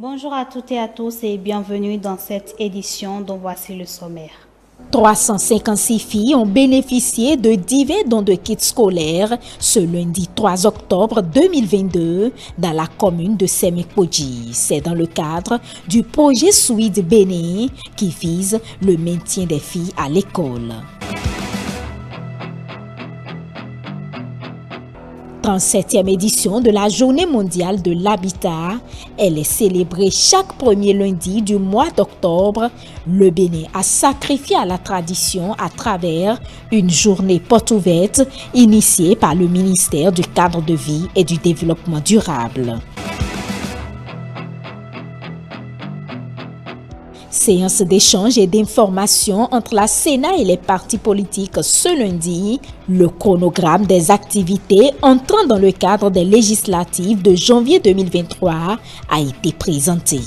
Bonjour à toutes et à tous et bienvenue dans cette édition dont voici le sommaire. 356 filles ont bénéficié de divers dons de kits scolaires ce lundi 3 octobre 2022 dans la commune de Semekpoji. C'est dans le cadre du projet Suite Bénin qui vise le maintien des filles à l'école. 37e édition de la Journée mondiale de l'habitat. Elle est célébrée chaque premier lundi du mois d'octobre. Le Bénin a sacrifié à la tradition à travers une journée porte ouverte initiée par le ministère du Cadre de vie et du Développement durable. Séance d'échange et d'information entre la Sénat et les partis politiques ce lundi. Le chronogramme des activités entrant dans le cadre des législatives de janvier 2023 a été présenté.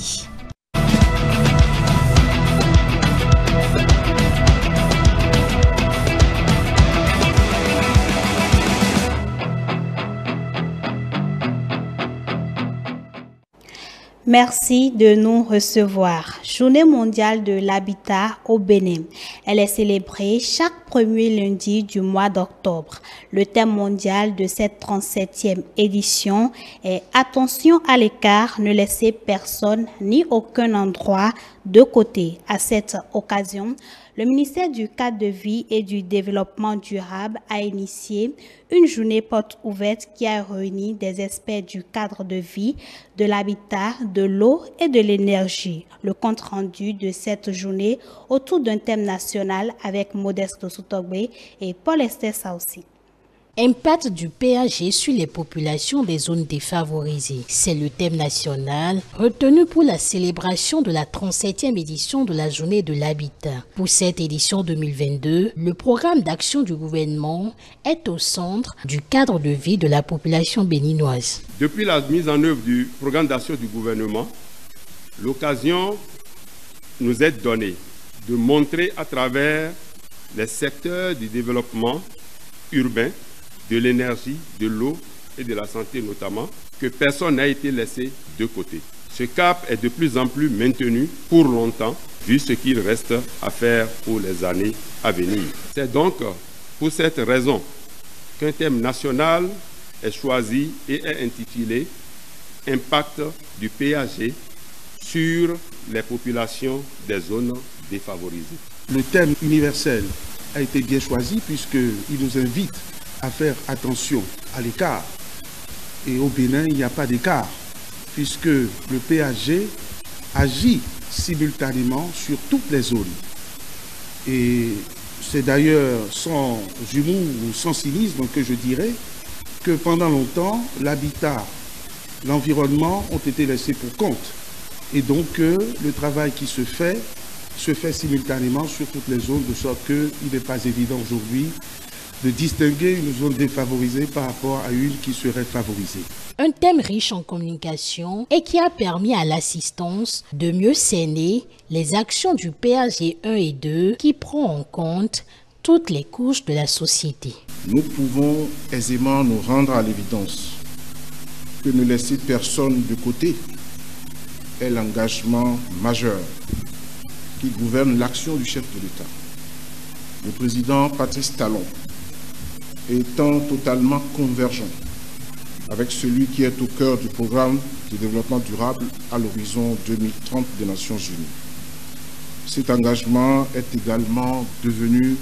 Merci de nous recevoir. Journée mondiale de l'habitat au Bénin. Elle est célébrée chaque premier lundi du mois d'octobre. Le thème mondial de cette 37e édition est « Attention à l'écart, ne laissez personne ni aucun endroit de côté ». À cette occasion, le ministère du Cadre de vie et du Développement durable a initié une journée porte ouverte qui a réuni des experts du cadre de vie, de l'habitat, de l'eau et de l'énergie. Le compte rendu de cette journée autour d'un thème national avec Modeste Soutogbe et Paul Esther Saoussi. Impact du PAG sur les populations des zones défavorisées. C'est le thème national retenu pour la célébration de la 37e édition de la Journée de l'habitat. Pour cette édition 2022, le programme d'action du gouvernement est au centre du cadre de vie de la population béninoise. Depuis la mise en œuvre du programme d'action du gouvernement, l'occasion nous est donnée de montrer à travers les secteurs du développement urbain, de l'énergie, de l'eau et de la santé notamment, que personne n'a été laissé de côté. Ce cap est de plus en plus maintenu pour longtemps, vu ce qu'il reste à faire pour les années à venir. C'est donc pour cette raison qu'un thème national est choisi et est intitulé « Impact du PAG sur les populations des zones défavorisées ». Le thème universel a été bien choisi puisqu'il nous invite à faire attention à l'écart. Et au Bénin, il n'y a pas d'écart, puisque le PAG agit simultanément sur toutes les zones. Et c'est d'ailleurs sans humour ou sans cynisme que je dirais que pendant longtemps, l'habitat, l'environnement ont été laissés pour compte. Et donc, le travail qui se fait simultanément sur toutes les zones, de sorte qu'il n'est pas évident aujourd'hui de distinguer une zone défavorisée par rapport à une qui serait favorisée. Un thème riche en communication et qui a permis à l'assistance de mieux cerner les actions du PAG 1 et 2 qui prend en compte toutes les couches de la société. Nous pouvons aisément nous rendre à l'évidence que ne laisser personne de côté est l'engagement majeur qui gouverne l'action du chef de l'État. Le président Patrice Talon étant totalement convergent avec celui qui est au cœur du programme de développement durable à l'horizon 2030 des Nations Unies. Cet engagement est également devenu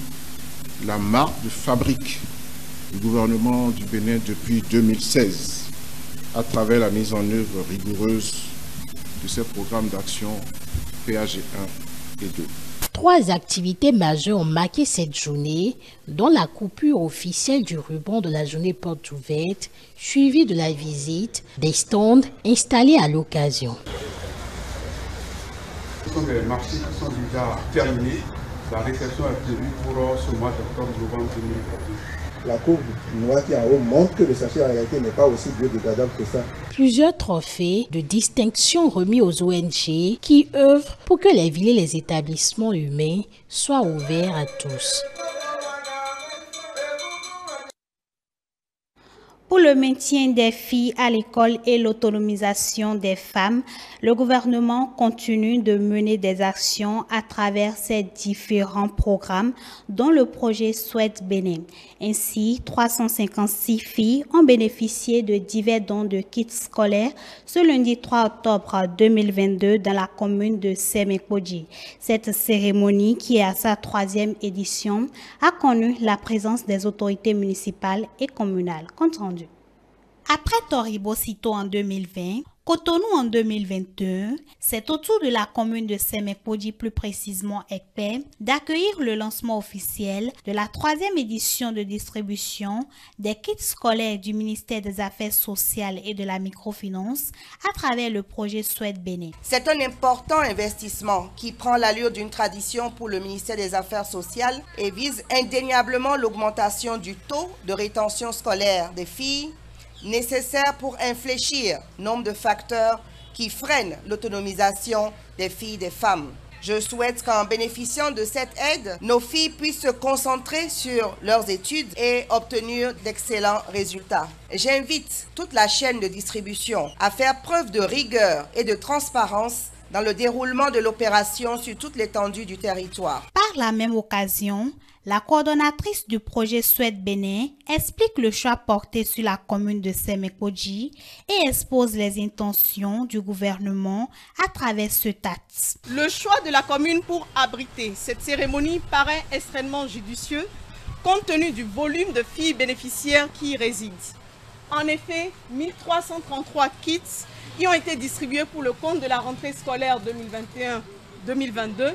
la marque de fabrique du gouvernement du Bénin depuis 2016 à travers la mise en œuvre rigoureuse de ces programmes d'action PAG 1 et 2. 3 activités majeures ont marqué cette journée, dont la coupure officielle du ruban de la journée porte ouverte, suivie de la visite des stands installés à l'occasion. Ce sont des marchés qui sont déjà terminés. La réception est prévue pour ce mois d'octobre-novembre 2022. La coupe noire qui est en haut montre que le sachet en réalité n'est pas aussi biodégradable que ça. Plusieurs trophées de distinction remis aux ONG qui œuvrent pour que les villes et les établissements humains soient ouverts à tous. Pour le maintien des filles à l'école et l'autonomisation des femmes, le gouvernement continue de mener des actions à travers ces différents programmes, dont le projet Souhaite Bénin. Ainsi, 356 filles ont bénéficié de divers dons de kits scolaires ce lundi 3 octobre 2022 dans la commune de Sémékodji. Cette cérémonie, qui est à sa 3e édition, a connu la présence des autorités municipales et communales. Compte rendu. Après Toribosito en 2020, Cotonou en 2021, c'est au tour de la commune de Sémékodji, plus précisément Ekpe, d'accueillir le lancement officiel de la 3e édition de distribution des kits scolaires du ministère des Affaires sociales et de la microfinance à travers le projet Souhaite Bénin. C'est un important investissement qui prend l'allure d'une tradition pour le ministère des Affaires sociales et vise indéniablement l'augmentation du taux de rétention scolaire des filles, nécessaire pour infléchir nombre de facteurs qui freinent l'autonomisation des filles et des femmes. Je souhaite qu'en bénéficiant de cette aide, nos filles puissent se concentrer sur leurs études et obtenir d'excellents résultats. J'invite toute la chaîne de distribution à faire preuve de rigueur et de transparence dans le déroulement de l'opération sur toute l'étendue du territoire. Par la même occasion, la coordonnatrice du projet Souhaite Bénin explique le choix porté sur la commune de Sémékodji et expose les intentions du gouvernement à travers ce acte. Le choix de la commune pour abriter cette cérémonie paraît extrêmement judicieux compte tenu du volume de filles bénéficiaires qui y résident. En effet, 1333 kits y ont été distribués pour le compte de la rentrée scolaire 2021-2022.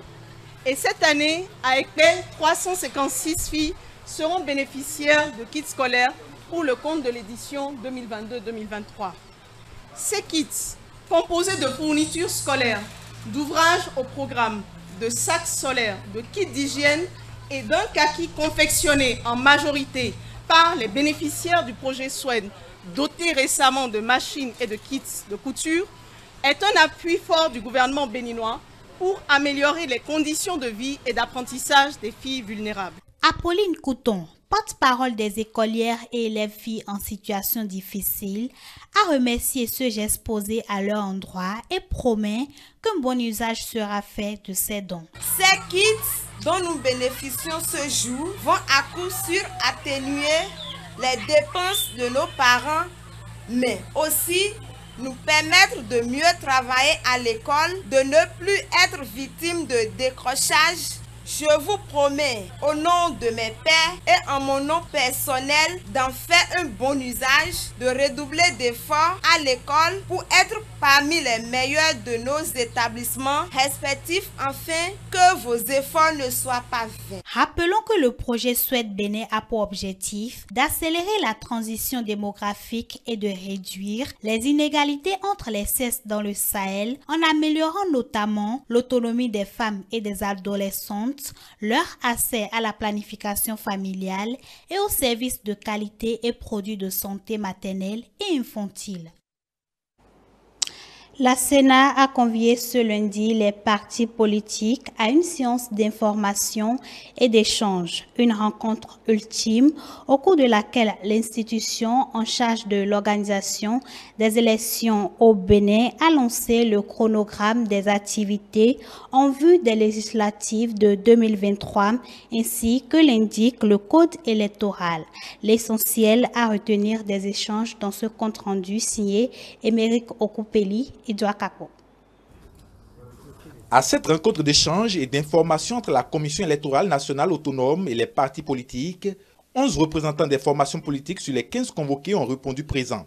Et cette année, à Ekpe, 356 filles seront bénéficiaires de kits scolaires pour le compte de l'édition 2022-2023. Ces kits, composés de fournitures scolaires, d'ouvrages au programme, de sacs solaires, de kits d'hygiène et d'un kaki confectionné en majorité par les bénéficiaires du projet Souhaite, dotés récemment de machines et de kits de couture, est un appui fort du gouvernement béninois pour améliorer les conditions de vie et d'apprentissage des filles vulnérables. Apolline Couton, porte-parole des écolières et élèves filles en situation difficile, a remercié ce geste posé à leur endroit et promet qu'un bon usage sera fait de ces dons. Ces kits dont nous bénéficions ce jour vont à coup sûr atténuer les dépenses de nos parents, mais aussi nous permettre de mieux travailler à l'école, de ne plus être victime de décrochage. Je vous promets, au nom de mes pairs et en mon nom personnel, d'en faire un bon usage, de redoubler d'efforts à l'école pour être parmi les meilleurs de nos établissements respectifs, afin que vos efforts ne soient pas vains. Rappelons que le projet Souhaite Bénin a pour objectif d'accélérer la transition démographique et de réduire les inégalités entre les sexes dans le Sahel en améliorant notamment l'autonomie des femmes et des adolescentes, leur accès à la planification familiale et aux services de qualité et produits de santé maternelle et infantile. La Sénat a convié ce lundi les partis politiques à une séance d'information et d'échange, une rencontre ultime au cours de laquelle l'institution en charge de l'organisation des élections au Bénin a lancé le chronogramme des activités en vue des législatives de 2023 ainsi que l'indique le code électoral. L'essentiel à retenir des échanges dans ce compte-rendu signé Émeric Okupeli. À cette rencontre d'échange et d'information entre la Commission électorale nationale autonome et les partis politiques, 11 représentants des formations politiques sur les 15 convoqués ont répondu présents.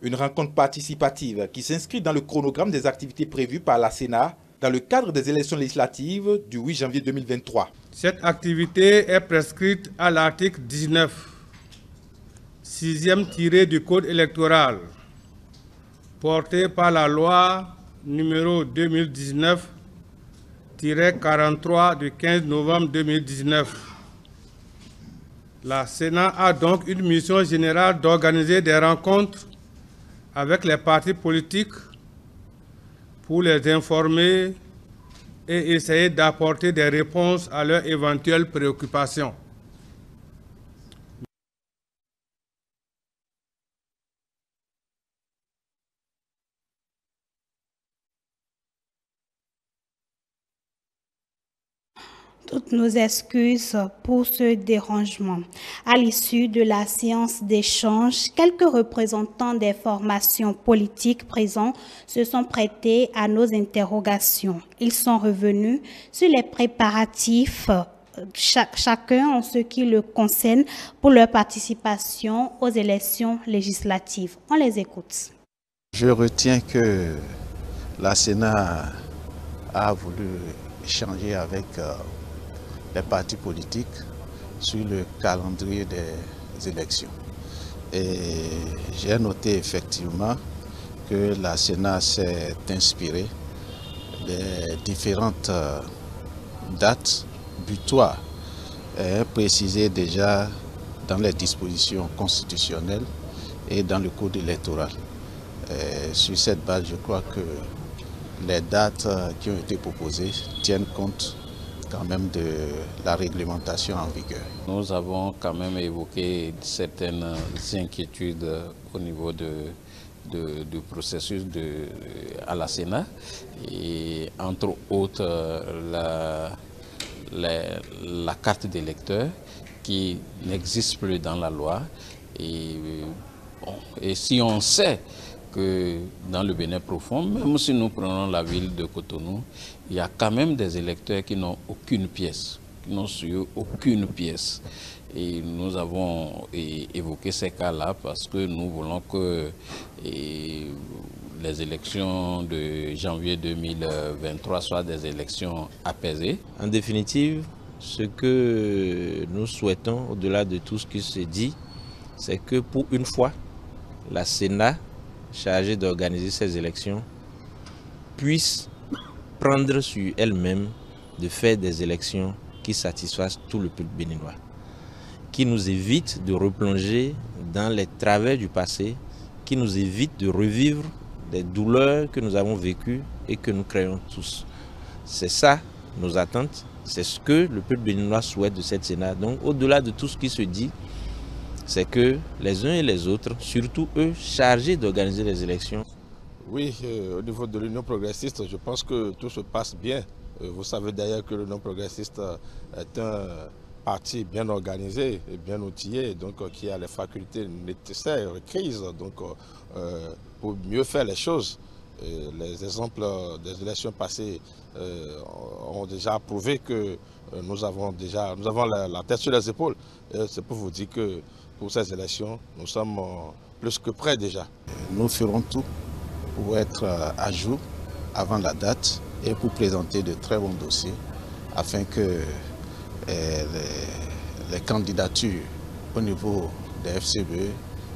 Une rencontre participative qui s'inscrit dans le chronogramme des activités prévues par la Sénat dans le cadre des élections législatives du 8 janvier 2023. Cette activité est prescrite à l'article 19, 6e tiré du Code électoral, porté par la loi numéro 2019-43 du 15 novembre 2019. La Sénat a donc une mission générale d'organiser des rencontres avec les partis politiques pour les informer et essayer d'apporter des réponses à leurs éventuelles préoccupations. toutes nos excuses pour ce dérangement. À l'issue de la séance d'échange, quelques représentants des formations politiques présents se sont prêtés à nos interrogations. Ils sont revenus sur les préparatifs chacun en ce qui le concerne pour leur participation aux élections législatives. On les écoute. Je retiens que la Sénat a voulu échanger avec les partis politiques sur le calendrier des élections. Et j'ai noté effectivement que la Sénat s'est inspirée des différentes dates butoirs précisées déjà dans les dispositions constitutionnelles et dans le code électoral. Sur cette base, je crois que les dates qui ont été proposées tiennent compte quand même de la réglementation en vigueur. Nous avons quand même évoqué certaines inquiétudes au niveau du processus à la Sénat, et entre autres la carte d'électeur qui n'existe plus dans la loi. Et si on sait que dans le Bénin profond, même si nous prenons la ville de Cotonou, il y a quand même des électeurs qui n'ont aucune pièce, qui n'ont sur aucune pièce. Et nous avons évoqué ces cas-là parce que nous voulons que les élections de janvier 2023 soient des élections apaisées. En définitive, ce que nous souhaitons, au-delà de tout ce qui se dit, c'est que pour une fois, la Sénat, chargée d'organiser ces élections, puisse prendre sur elle-même de faire des élections qui satisfassent tout le peuple béninois, qui nous évite de replonger dans les travers du passé, qui nous évite de revivre des douleurs que nous avons vécues et que nous créons tous. C'est ça nos attentes, c'est ce que le peuple béninois souhaite de cette Sénat. Donc au-delà de tout ce qui se dit, c'est que les uns et les autres, surtout eux, chargés d'organiser les élections. Oui, au niveau de l'Union progressiste, je pense que tout se passe bien. Vous savez d'ailleurs que l'Union progressiste est un parti bien organisé et bien outillé, donc qui a les facultés nécessaires, requises, donc pour mieux faire les choses. Et les exemples des élections passées ont déjà prouvé que nous avons la tête sur les épaules. C'est pour vous dire que pour ces élections, nous sommes plus que prêts déjà. Nous ferons tout pour être à jour avant la date et pour présenter de très bons dossiers afin que les candidatures au niveau des FCBE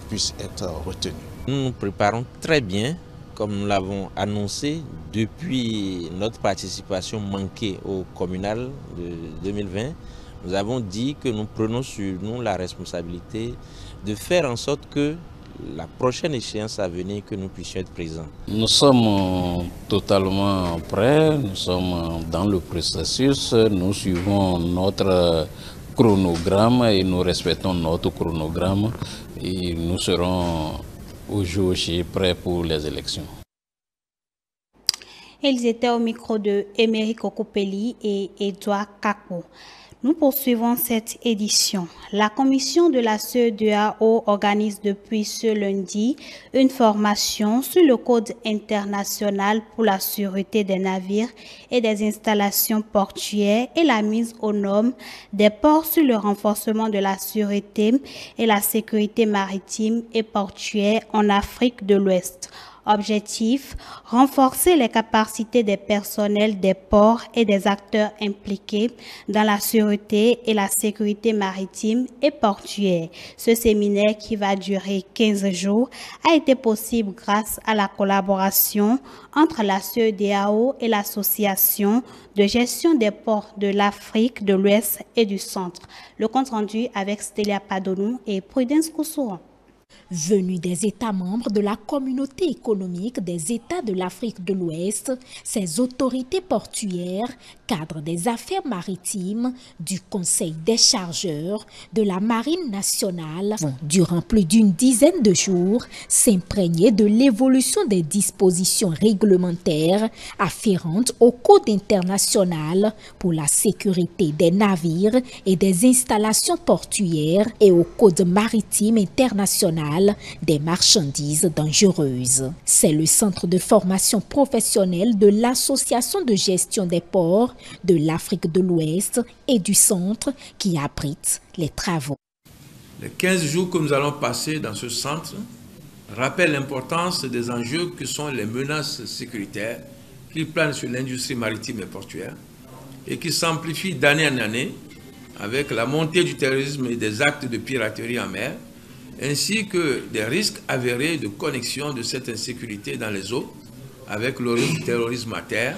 puissent être retenues. Nous nous préparons très bien, comme nous l'avons annoncé depuis notre participation manquée au communal de 2020. Nous avons dit que nous prenons sur nous la responsabilité de faire en sorte que la prochaine échéance à venir, que nous puissions être présents. Nous sommes totalement prêts, nous sommes dans le processus, nous suivons notre chronogramme et nous respectons notre chronogramme et nous serons au jour J prêts pour les élections. Ils étaient au micro de Émeric Okopeli et Edouard Kako. Nous poursuivons cette édition. La commission de la CEDEAO organise depuis ce lundi une formation sur le Code international pour la sûreté des navires et des installations portuaires et la mise aux normes des ports sur le renforcement de la sûreté et la sécurité maritime et portuaire en Afrique de l'Ouest. Objectif, renforcer les capacités des personnels des ports et des acteurs impliqués dans la sûreté et la sécurité maritime et portuaire. Ce séminaire, qui va durer 15 jours, a été possible grâce à la collaboration entre la CEDEAO et l'Association de gestion des ports de l'Afrique de l'Ouest et du Centre. Le compte rendu avec Stélia Padonou et Prudence Koussouran. Venus des États membres de la communauté économique des États de l'Afrique de l'Ouest, ces autorités portuaires, cadres des affaires maritimes, du Conseil des chargeurs, de la Marine nationale, vont durant plus d'une dizaine de jours s'imprégner de l'évolution des dispositions réglementaires afférentes au Code international pour la sécurité des navires et des installations portuaires et au Code maritime international des marchandises dangereuses. C'est le centre de formation professionnelle de l'Association de gestion des ports de l'Afrique de l'Ouest et du centre qui abrite les travaux. Les 15 jours que nous allons passer dans ce centre rappellent l'importance des enjeux que sont les menaces sécuritaires qui planent sur l'industrie maritime et portuaire et qui s'amplifient d'année en année avec la montée du terrorisme et des actes de piraterie en mer, ainsi que des risques avérés de connexion de cette insécurité dans les eaux avec le terrorisme à terre,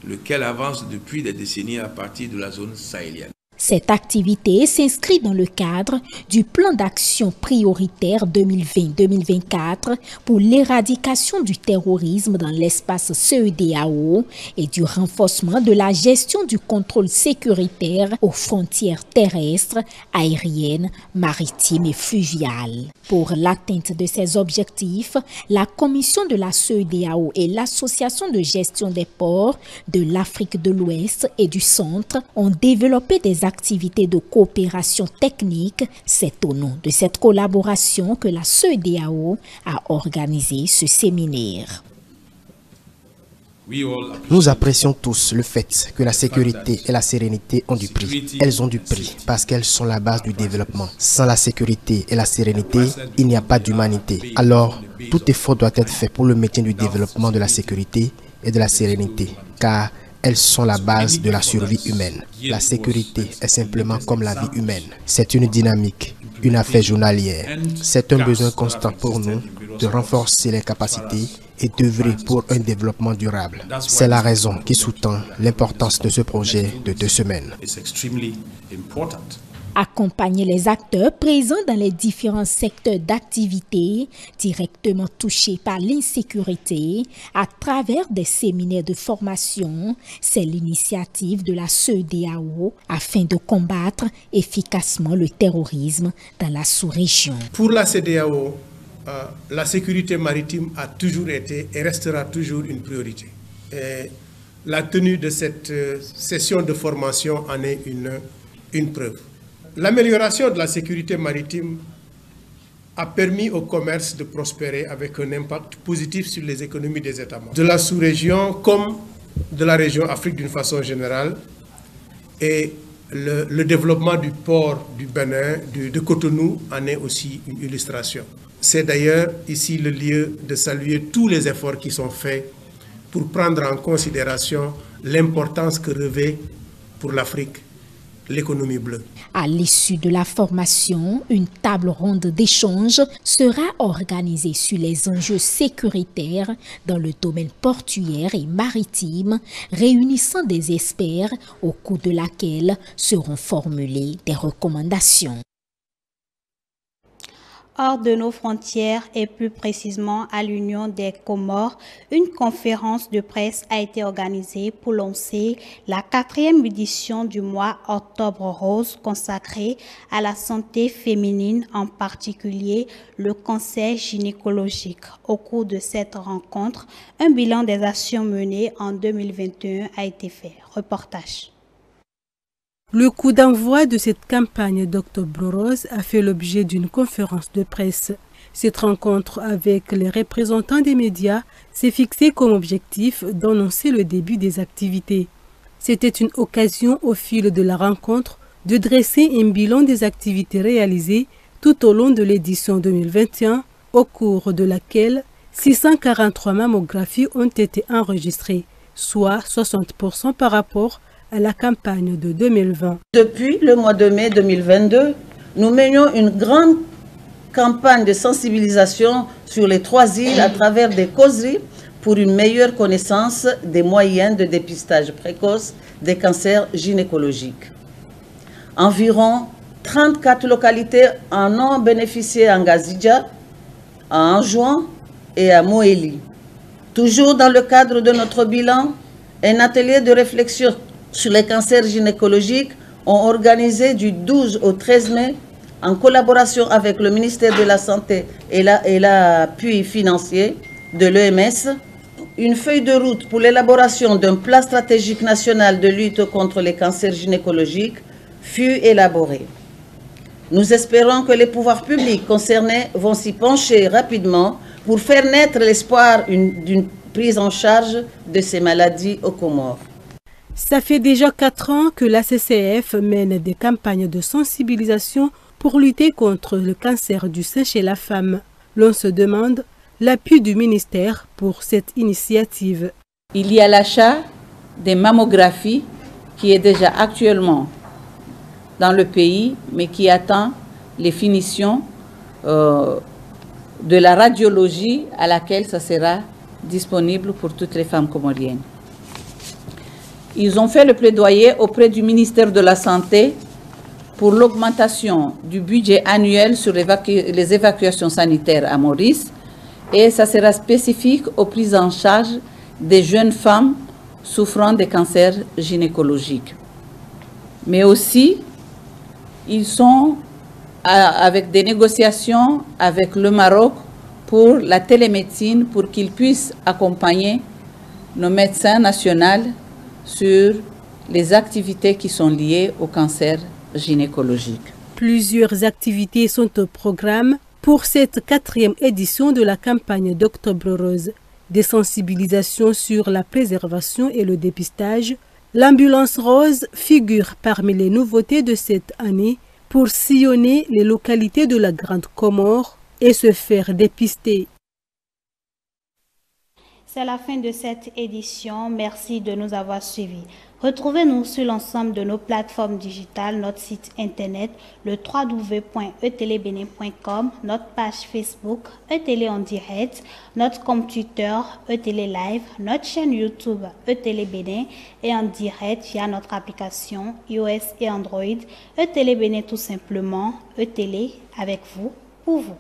lequel avance depuis des décennies à partir de la zone sahélienne. Cette activité s'inscrit dans le cadre du plan d'action prioritaire 2020-2024 pour l'éradication du terrorisme dans l'espace CEDEAO et du renforcement de la gestion du contrôle sécuritaire aux frontières terrestres, aériennes, maritimes et fluviales. Pour l'atteinte de ces objectifs, la Commission de la CEDEAO et l'Association de gestion des ports de l'Afrique de l'Ouest et du Centre ont développé des activités de coopération technique. C'est au nom de cette collaboration que la CEDEAO a organisé ce séminaire. Nous apprécions tous le fait que la sécurité et la sérénité ont du prix. Elles ont du prix parce qu'elles sont la base du développement. Sans la sécurité et la sérénité, il n'y a pas d'humanité. Alors, tout effort doit être fait pour le maintien du développement de la sécurité et de la sérénité, car elles sont la base de la survie humaine. La sécurité est simplement comme la vie humaine. C'est une dynamique, une affaire journalière. C'est un besoin constant pour nous de renforcer les capacités et d'œuvrer pour un développement durable. C'est la raison qui sous-tend l'importance de ce projet de 2 semaines. Accompagner les acteurs présents dans les différents secteurs d'activité directement touchés par l'insécurité à travers des séminaires de formation, c'est l'initiative de la CEDEAO afin de combattre efficacement le terrorisme dans la sous-région. Pour la CEDEAO, la sécurité maritime a toujours été et restera toujours une priorité. Et la tenue de cette session de formation en est une preuve. L'amélioration de la sécurité maritime a permis au commerce de prospérer avec un impact positif sur les économies des États membres, de la sous-région comme de la région Afrique d'une façon générale. Et le développement du port du Bénin, de Cotonou, en est aussi une illustration. C'est d'ailleurs ici le lieu de saluer tous les efforts qui sont faits pour prendre en considération l'importance que revêt pour l'Afrique l'économie bleue. À l'issue de la formation, une table ronde d'échange sera organisée sur les enjeux sécuritaires dans le domaine portuaire et maritime, réunissant des experts au cours de laquelle seront formulées des recommandations. Hors de nos frontières et plus précisément à l'Union des Comores, une conférence de presse a été organisée pour lancer la 4e édition du mois Octobre Rose consacrée à la santé féminine, en particulier le cancer gynécologique. Au cours de cette rencontre, un bilan des actions menées en 2021 a été fait. Reportage. Le coup d'envoi de cette campagne d'Octobre Rose a fait l'objet d'une conférence de presse. Cette rencontre avec les représentants des médias s'est fixée comme objectif d'annoncer le début des activités. C'était une occasion au fil de la rencontre de dresser un bilan des activités réalisées tout au long de l'édition 2021, au cours de laquelle 643 mammographies ont été enregistrées, soit 60% par rapport à la campagne de 2020. Depuis le mois de mai 2022, nous menions une grande campagne de sensibilisation sur les 3 îles à travers des causeries pour une meilleure connaissance des moyens de dépistage précoce des cancers gynécologiques. Environ 34 localités en ont bénéficié en Gazidja, à Anjouan et à Moéli. Toujours dans le cadre de notre bilan, un atelier de réflexion sur les cancers gynécologiques ont organisé du 12 au 13 mai, en collaboration avec le ministère de la Santé et l'appui financier de l'EMS, une feuille de route pour l'élaboration d'un plan stratégique national de lutte contre les cancers gynécologiques fut élaborée. Nous espérons que les pouvoirs publics concernés vont s'y pencher rapidement pour faire naître l'espoir d'une prise en charge de ces maladies aux Comores. Ça fait déjà 4 ans que la CCF mène des campagnes de sensibilisation pour lutter contre le cancer du sein chez la femme. L'on se demande l'appui du ministère pour cette initiative. Il y a l'achat des mammographies qui est déjà actuellement dans le pays, mais qui attend les finitions de la radiologie à laquelle ça sera disponible pour toutes les femmes comoriennes. Ils ont fait le plaidoyer auprès du ministère de la Santé pour l'augmentation du budget annuel sur les évacuations sanitaires à Maurice, et ça sera spécifique aux prises en charge des jeunes femmes souffrant des cancers gynécologiques. Mais aussi, ils sont avec des négociations avec le Maroc pour la télémédecine, pour qu'ils puissent accompagner nos médecins nationaux sur les activités qui sont liées au cancer gynécologique. Plusieurs activités sont au programme pour cette 4e édition de la campagne d'Octobre Rose. Des sensibilisations sur la préservation et le dépistage. L'ambulance rose figure parmi les nouveautés de cette année pour sillonner les localités de la Grande Comore et se faire dépister. C'est la fin de cette édition. Merci de nous avoir suivis. Retrouvez-nous sur l'ensemble de nos plateformes digitales, notre site internet, le www.etelebene.com, notre page Facebook, eTélé en direct, notre compte Twitter, eTélé Live, notre chaîne YouTube, eTélébene et en direct via notre application iOS et Android, eTélébene tout simplement, eTélé avec vous, pour vous.